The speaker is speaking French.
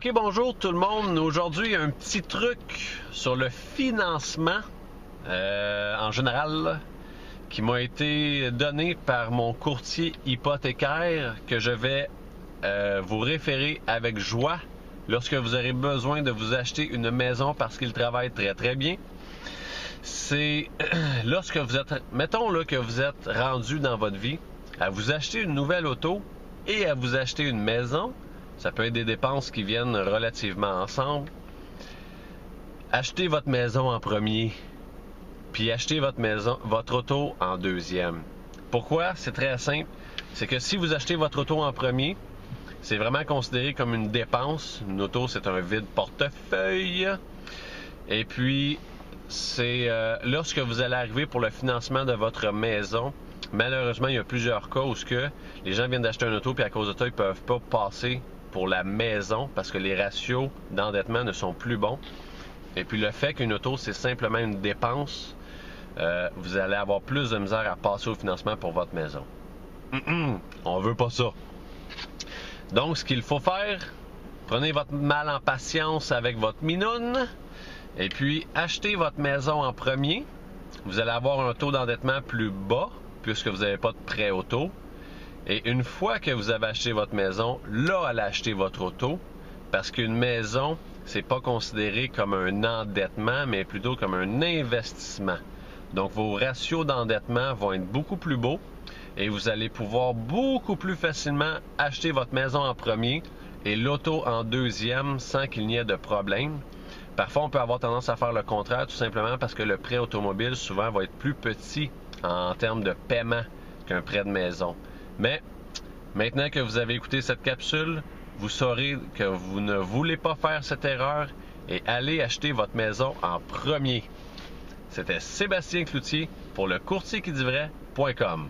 Ok, bonjour tout le monde. Aujourd'hui, il y a un petit truc sur le financement en général qui m'a été donné par mon courtier hypothécaire que je vais vous référer avec joie lorsque vous aurez besoin de vous acheter une maison parce qu'il travaille très très bien. C'est lorsque vous êtes, mettons là que vous êtes rendu dans votre vie à vous acheter une nouvelle auto et à vous acheter une maison. Ça peut être des dépenses qui viennent relativement ensemble. Achetez votre maison en premier, puis achetez votre auto en deuxième. Pourquoi? C'est très simple. C'est que si vous achetez votre auto en premier, c'est vraiment considéré comme une dépense. Une auto, c'est un vide portefeuille. Et puis, c'est lorsque vous allez arriver pour le financement de votre maison, malheureusement, il y a plusieurs cas où les gens viennent d'acheter une auto, puis à cause de ça, ils ne peuvent pas passer pour la maison parce que les ratios d'endettement ne sont plus bons. Et puis le fait qu'une auto, c'est simplement une dépense, vous allez avoir plus de misère à passer au financement pour votre maison. On veut pas ça. Donc, ce qu'il faut faire, prenez votre mal en patience avec votre minoune et puis achetez votre maison en premier. Vous allez avoir un taux d'endettement plus bas puisque vous n'avez pas de prêt auto. Et une fois que vous avez acheté votre maison, là, allez acheter votre auto parce qu'une maison, c'est pas considéré comme un endettement, mais plutôt comme un investissement. Donc, vos ratios d'endettement vont être beaucoup plus beaux et vous allez pouvoir beaucoup plus facilement acheter votre maison en premier et l'auto en deuxième sans qu'il n'y ait de problème. Parfois, on peut avoir tendance à faire le contraire, tout simplement parce que le prêt automobile, souvent, va être plus petit en termes de paiement qu'un prêt de maison. Mais maintenant que vous avez écouté cette capsule, vous saurez que vous ne voulez pas faire cette erreur et allez acheter votre maison en premier. C'était Sébastien Cloutier pour le courtierquidivrait.com.